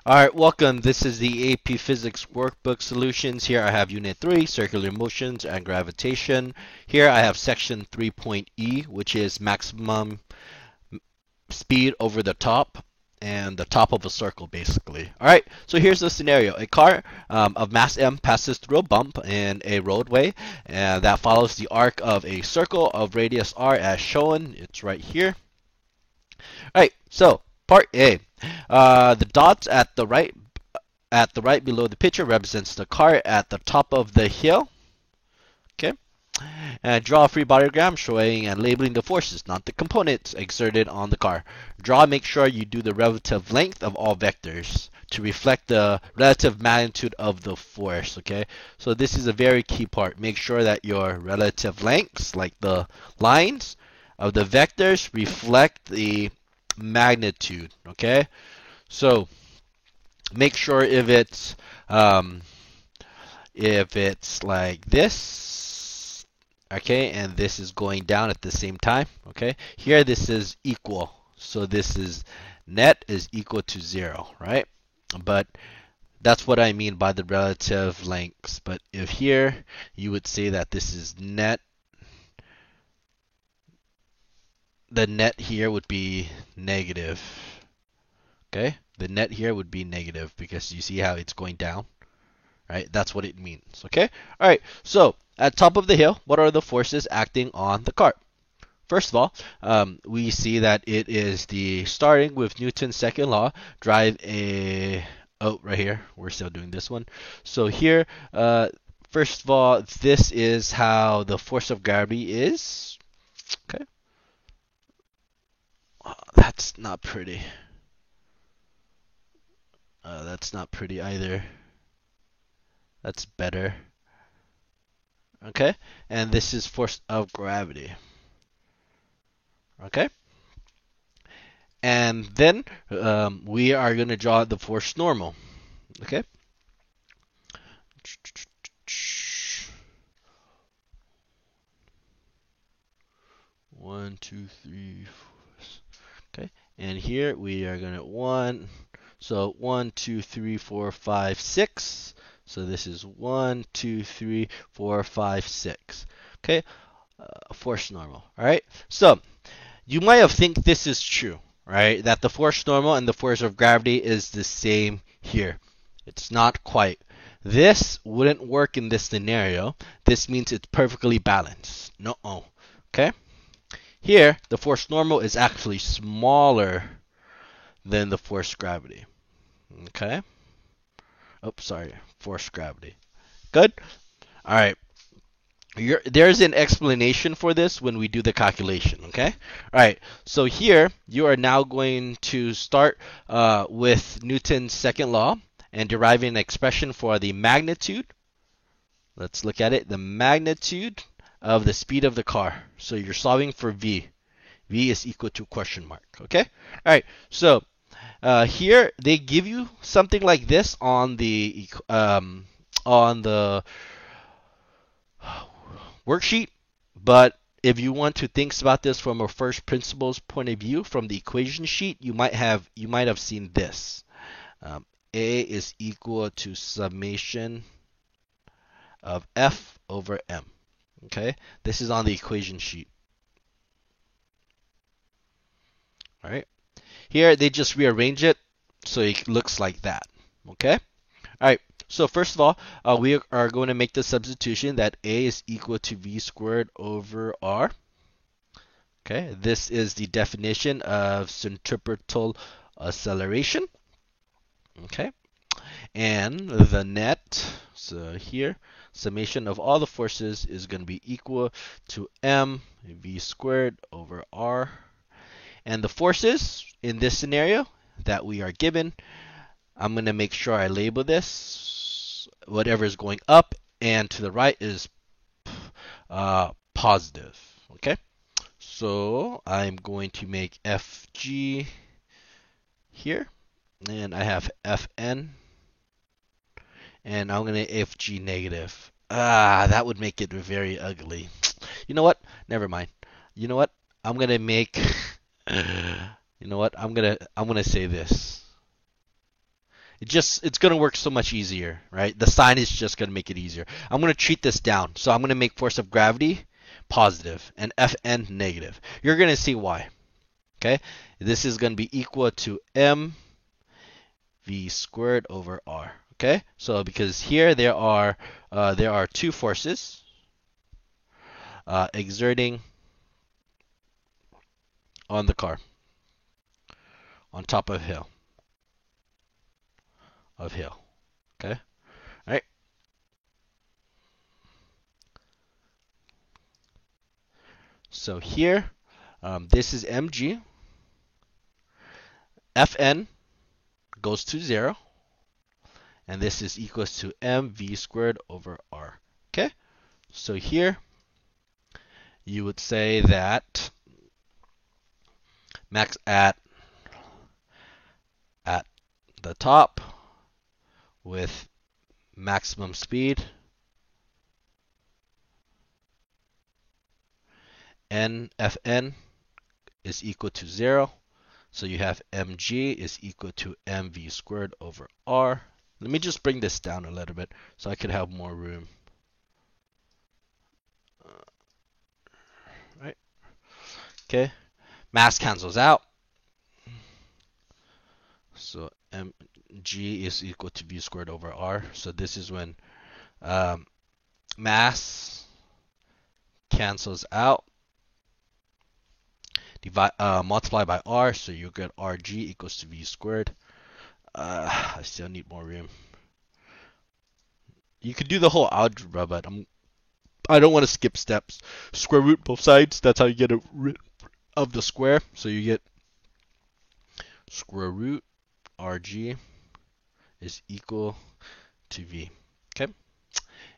All right, welcome. This is the AP Physics Workbook Solutions. Here I have Unit 3, Circular Motions and Gravitation. Here I have Section 3.E, which is maximum speed over the top and the top of a circle, basically. All right, so here's the scenario. A car of mass M passes through a bump in a roadway, and that follows the arc of a circle of radius r as shown. It's right here. All right, so part A. The dots at the right below the picture represents the car at the top of the hill. Okay. And draw a free body diagram showing and labeling the forces, not the components exerted on the car. Make sure you do the relative length of all vectors to reflect the relative magnitude of the force. Okay. So this is a very key part. Make sure that your relative lengths, like the lines of the vectors, reflect the magnitude. Okay. So make sure if it's like this, okay, and this is going down at the same time, okay. Here this is equal, so this is net is equal to 0, right? But that's what I mean by the relative lengths. But if here you would say that this is net, the net here would be negative, okay. The net here would be negative because you see how it's going down. Right? That's what it means. Okay? All right. So at top of the hill, what are the forces acting on the cart? First of all, we see that it is the starting with Newton's second law, drive a right here. We're still doing this one. So here, first of all, this is how the force of gravity is. Okay. That's not pretty. That's not pretty either. That's better. Okay, and this is force of gravity. Okay, and then we are going to draw the force normal. Okay, one, two, three, four. Okay, and here we are going to one. So 1, 2, 3, 4, 5, 6. So this is 1, 2, 3, 4, 5, 6. Okay, force normal. All right, so you might have think this is true, right? That the force normal and the force of gravity is the same here. It's not quite. This wouldn't work in this scenario. This means it's perfectly balanced. No. Okay? Here, the force normal is actually smaller than the force gravity. Okay? Oh, sorry. Force gravity. Good? All right. There's an explanation for this when we do the calculation, okay? All right, so here you are now going to start with Newton's second law and deriving an expression for the magnitude. Let's look at it. The magnitude of the speed of the car. So you're solving for v. V is equal to question mark, okay? All right, so here they give you something like this on the worksheet, but if you want to think about this from a first principles point of view, from the equation sheet, you might have seen this. A is equal to summation of F over M. Okay, this is on the equation sheet. All right, here they just rearrange it so it looks like that. Okay, all right. So first of all, we are going to make the substitution that A is equal to V squared over R. Okay, this is the definition of centripetal acceleration. Okay, and the net, so here, summation of all the forces is going to be equal to mv squared over r. And the forces in this scenario that we are given, I'm going to make sure I label this. Whatever is going up and to the right is positive. Okay, so I'm going to make FG here, and I have Fn, and I'm going to FG negative. That would make it very ugly. You know what? Never mind. You know what? I'm going to make you know what? I'm going to say this. It's going to work so much easier, right? The sign is just going to make it easier. I'm going to treat this down. So I'm going to make force of gravity positive and Fn negative. You're going to see why. Okay? This is going to be equal to mv squared over r. Okay? So because here there are two forces exerting on the car on top of hill. Okay? All right? So here, this is mg. Fn goes to 0. And this is equals to mv squared over r. Okay? So here, you would say that max at the top with maximum speed Fn is equal to 0. So you have mg is equal to mv squared over r. Let me just bring this down a little bit so I could have more room. Right? Okay. Mass cancels out. So mg is equal to v squared over r. So this is when mass cancels out. Divide, multiply by r, so you get rg equals to v squared. I still need more room. You could do the whole algebra, but I don't want to skip steps. Square root both sides. That's how you get rid of the square. So you get square root rg is equal to v. Okay,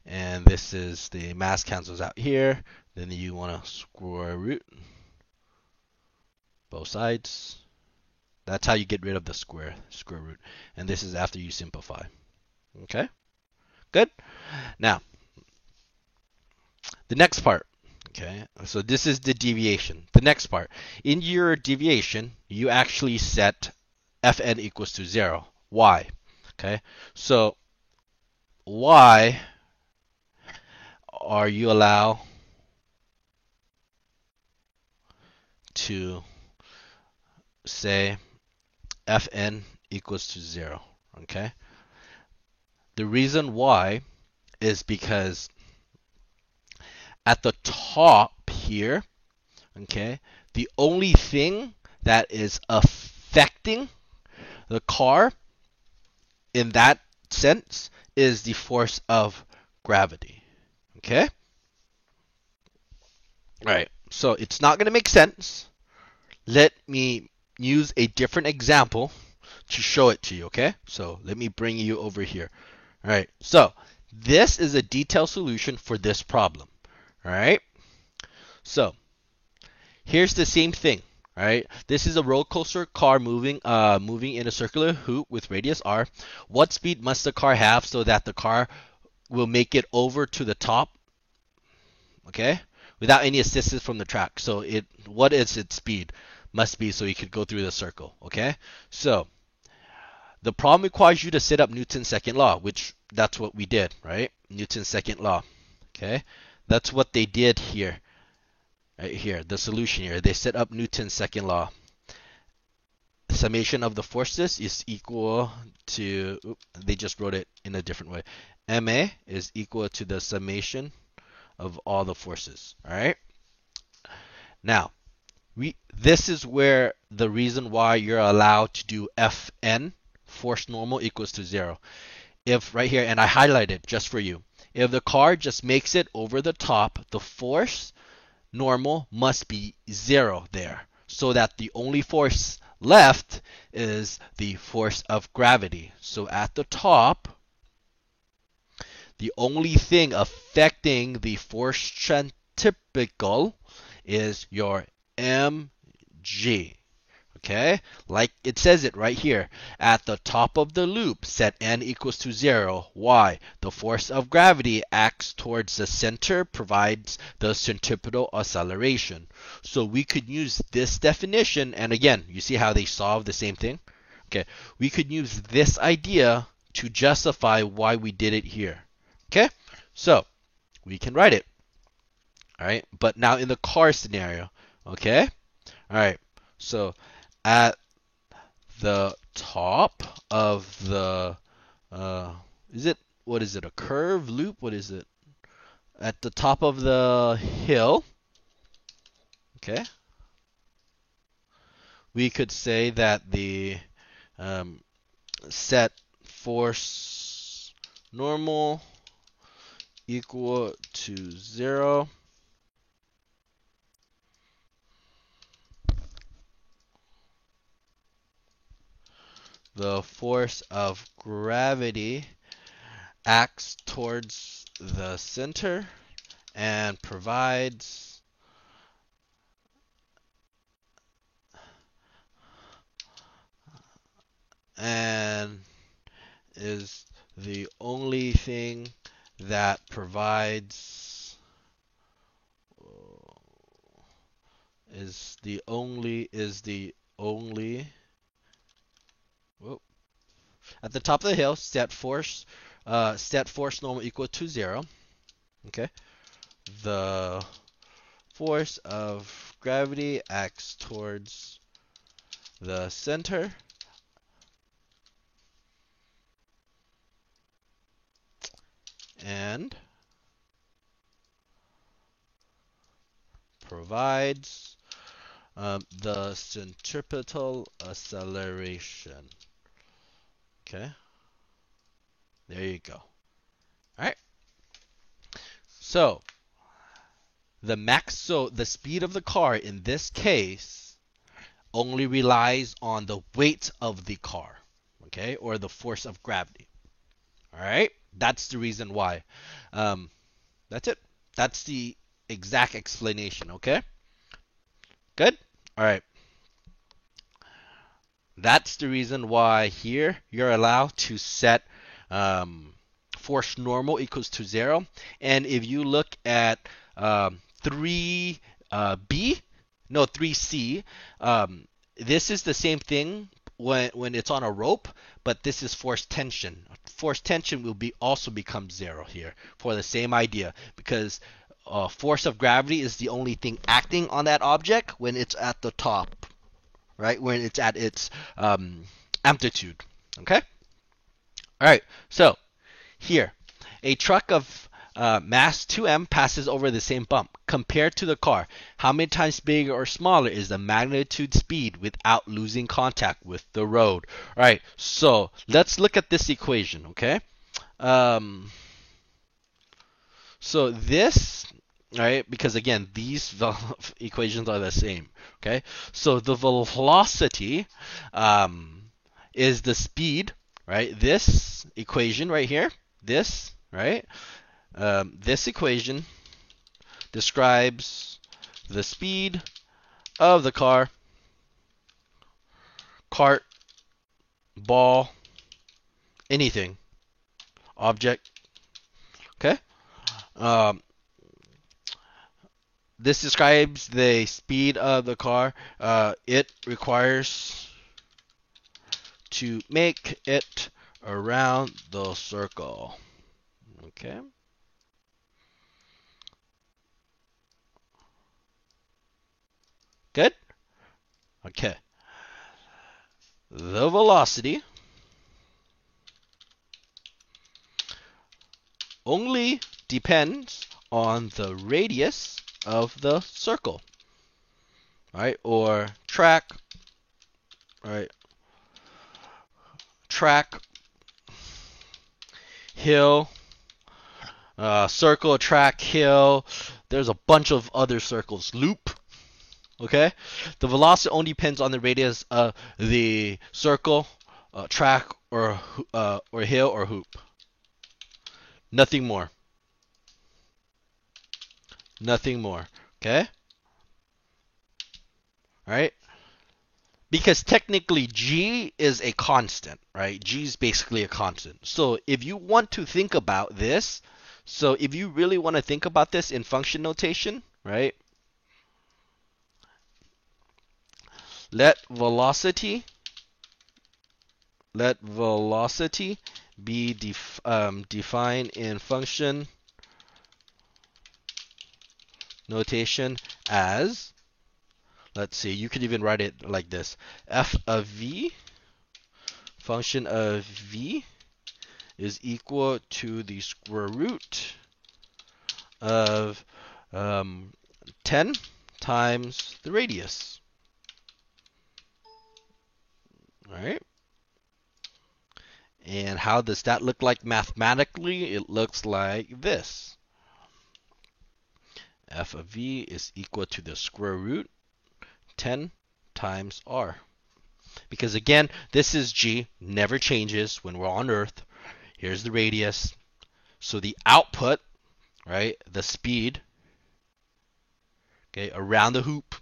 and this is the mass cancels out here. Then you want to square root both sides. That's how you get rid of the square root. And this is after you simplify. Okay? Good? Now, the next part. Okay? So this is the deviation. The next part. In your deviation, you actually set Fn equals to 0. Why? Okay? So, why are you allowed to say Fn equals to 0? Okay? The reason why is because at the top here, okay, the only thing that is affecting the car in that sense is the force of gravity. Okay? All right. So it's not going to make sense. Let me use a different example to show it to you, okay? So let me bring you over here. All right. So this is a detailed solution for this problem. All right. So here's the same thing. All right. This is a roller coaster car moving in a circular hoop with radius r. What speed must the car have so that the car will make it over to the top? Okay, without any assistance from the track. So what is its speed? Must be so you could go through the circle. Okay, so the problem requires you to set up Newton's second law, which that's what we did, right? Newton's second law. Okay, that's what they did here. Right here, the solution here. They set up Newton's second law. Summation of the forces is equal to, they just wrote it in a different way. Ma is equal to the summation of all the forces. All right. Now, this is where the reason why you're allowed to do Fn, force normal, equals to 0. If right here, and I highlighted just for you, if the car just makes it over the top, the force normal must be 0 there, so that the only force left is the force of gravity. So at the top, the only thing affecting the force centripetal is your mg. Okay, like it says it right here. At the top of the loop, set n equals to 0. Why? The force of gravity acts towards the center, provides the centripetal acceleration. So we could use this definition, and again, you see how they solve the same thing? Okay, we could use this idea to justify why we did it here. Okay, so we can write it. All right, but now in the car scenario. Okay, all right, so at the top of the what is it, a curve, loop, what is it, at the top of the hill, okay, we could say that the set force normal equal to 0. The force of gravity acts towards the center and provides and is the only thing that provides whoop, at the top of the hill, set force normal equal to 0. Okay, the force of gravity acts towards the center and provides the centripetal acceleration. Okay, there you go. All right. So the speed of the car in this case only relies on the weight of the car, okay, or the force of gravity. All right, that's the reason why. That's it. That's the exact explanation. Okay, good. All right. That's the reason why here you're allowed to set force normal equals to 0. And if you look at 3B, no 3C, this is the same thing when it's on a rope, but this is force tension. Force tension will also become 0 here for the same idea, because force of gravity is the only thing acting on that object when it's at the top, right? When it's at its amplitude. Okay? All right, so here, a truck of mass 2m passes over the same bump. Compared to the car, how many times bigger or smaller is the magnitude speed without losing contact with the road? All right, so let's look at this equation, okay? So this, right, because again, these equations are the same, okay? So the velocity is the speed, right? This equation right here, this, right? This equation describes the speed of the car, cart, ball, anything, object, okay? This describes the speed of the car. It requires to make it around the circle. Okay. Good? Okay. The velocity only depends on the radius of the circle, right? Or track, right? Track, hill, circle, track, hill. There's a bunch of other circles. Loop, okay? The velocity only depends on the radius of the circle, track, or hill or hoop. Nothing more. Nothing more. Okay? Alright? Because technically G is a constant, right? G is basically a constant. So if you want to think about this, so if you really want to think about this in function notation, right? Let velocity let velocity be defined in function notation as, let's see, you could even write it like this: f of v, function of v, is equal to the square root of 10 times the radius. All right. And how does that look like mathematically? It looks like this. F of v is equal to the square root 10 times r. Because again, this is g, never changes when we're on Earth. Here's the radius. So the output, right, the speed, okay, around the hoop,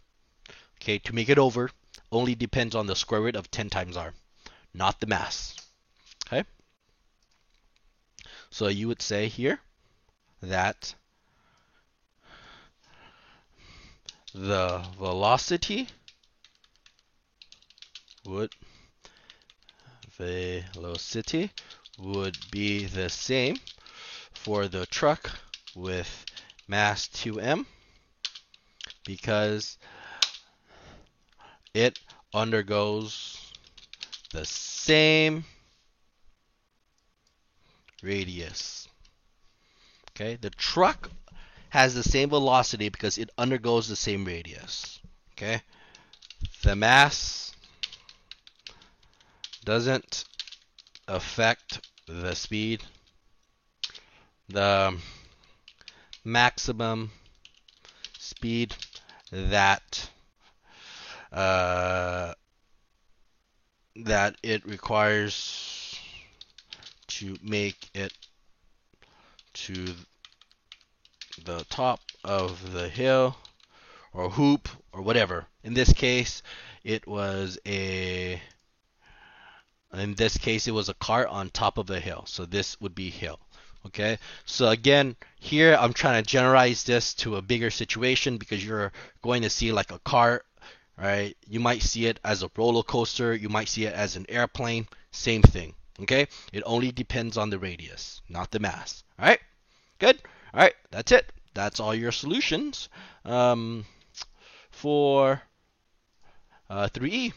okay, to make it over, only depends on the square root of 10 times r, not the mass. Okay? So you would say here that the velocity would be the same for the truck with mass 2m because it undergoes the same radius. Okay, the truck has the same velocity because it undergoes the same radius. Okay, the mass doesn't affect the speed. The maximum speed that that it requires to make it to the top of the hill or hoop or whatever. In this case, it was a car on top of the hill. So this would be hill. Okay, so again, here I'm trying to generalize this to a bigger situation because you're going to see like a car, right? You might see it as a roller coaster. You might see it as an airplane. Same thing. Okay, it only depends on the radius, not the mass. All right, good. All right, that's it. That's all your solutions for 3E.